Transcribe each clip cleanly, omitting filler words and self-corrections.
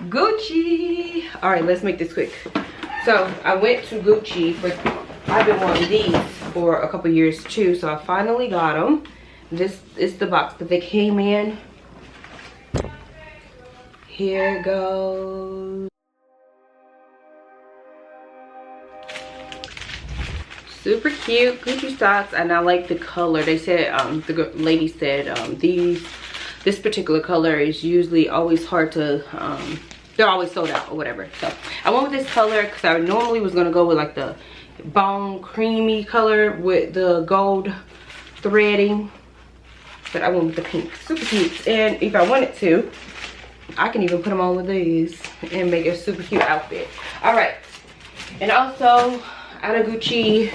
Gucci. All right, let's make this quick. So I went to Gucci for, I've been wanting these for a couple years too, so I finally got them. This is the box that they came in. Here it goes. Super cute Gucci socks, and I like the color. They said the lady said this particular color is usually always hard to they're always sold out or whatever. So I went with this color because I normally was gonna go with like the bone creamy color with the gold threading, but I went with the pink. Super cute. And if I wanted to, I can even put them on with these and make a super cute outfit. All right, and also out of Gucci,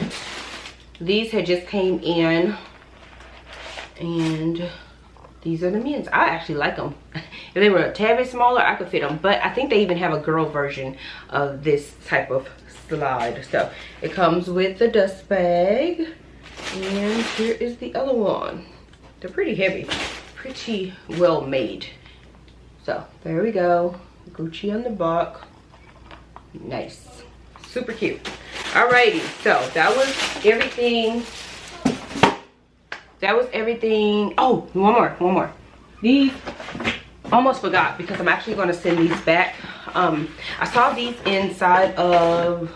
these had just came in, and these are the men's. I actually like them. If they were a tad bit smaller, I could fit them, but I think they even have a girl version of this type of slide. So it comes with the dust bag, and here is the other one. They're pretty heavy, pretty well made. So there we go, Gucci on the back. Nice, super cute. Alrighty, so that was everything. That was everything. Oh, one more. These, almost forgot because I'm actually going to send these back. I saw these inside of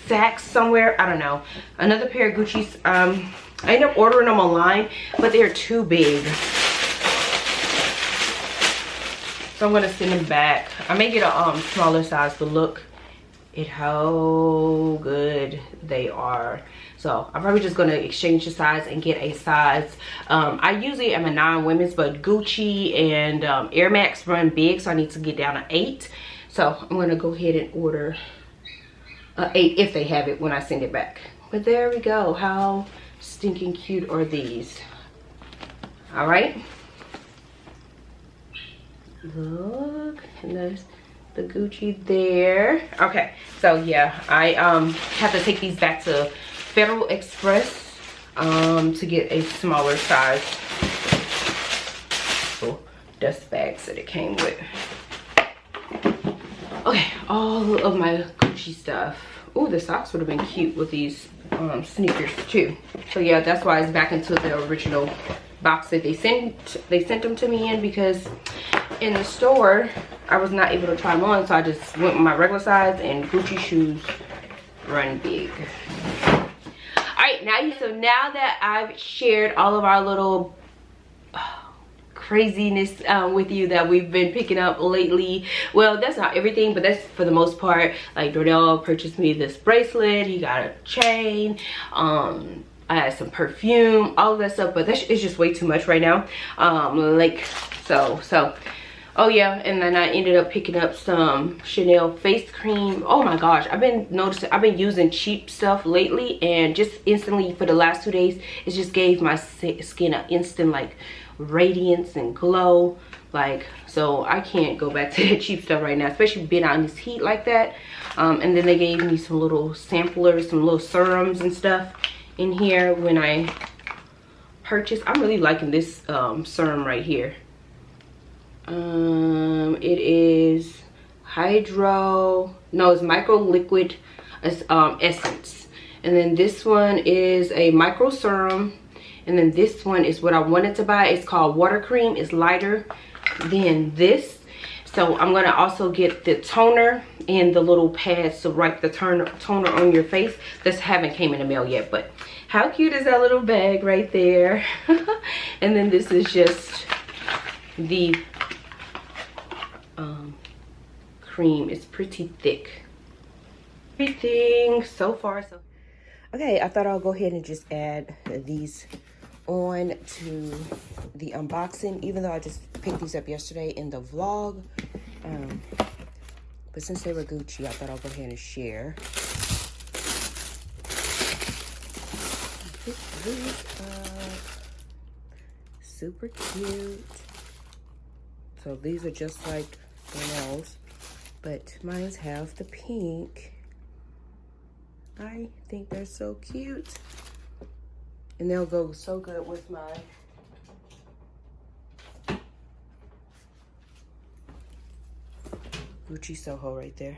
Saks somewhere. I don't know. Another pair of Gucci's. I ended up ordering them online, but they're too big. So I'm going to send them back. I may get a smaller size, but look at how good they are. So I'm probably just going to exchange the size and get a size. I usually am a 9 women's, but Gucci and Air Max run big, so I need to get down to 8. So I'm going to go ahead and order 8 if they have it when I send it back. But there we go. How stinking cute are these? All right. Look, and there's the Gucci there. Okay, so yeah, I have to take these back to Federal Express to get a smaller size dust bags that it came with. Okay, all of my Gucci stuff. Oh, the socks would have been cute with these sneakers too. So yeah, that's why it's back into the original box that they sent them to me in, because in the store I was not able to try them on, so I just went with my regular size, and Gucci shoes run big. Alright, now that I've shared all of our little craziness with you that we've been picking up lately, well, that's not everything, but that's for the most part. Like, Dordell purchased me this bracelet, he got a chain, I had some perfume, all of that stuff, but that is just way too much right now. Oh yeah, and then I ended up picking up some Chanel face cream. Oh my gosh, I've been using cheap stuff lately, and just instantly for the last 2 days, it just gave my skin an instant like radiance and glow. Like, so I can't go back to that cheap stuff right now, especially being out in this heat like that. And then they gave me some little samplers, some little serums and stuff in here when I purchased. I'm really liking this serum right here. It is it's micro liquid essence, and then this one is a micro serum, and then this one is what I wanted to buy. It's called water cream. It's lighter than this, so I'm gonna also get the toner and the little pads to write the toner on your face. This haven't came in the mail yet, but how cute is that little bag right there? And then this is just the cream. It's pretty thick. Everything so far so okay. I thought I'll go ahead and just add these on to the unboxing, even though I just picked these up yesterday in the vlog, but since they were Gucci, I thought I'll go ahead and share. Super cute. So these are just like Chanel's, but mine's have the pink. I think they're so cute, and they'll go so good with Gucci Soho right there.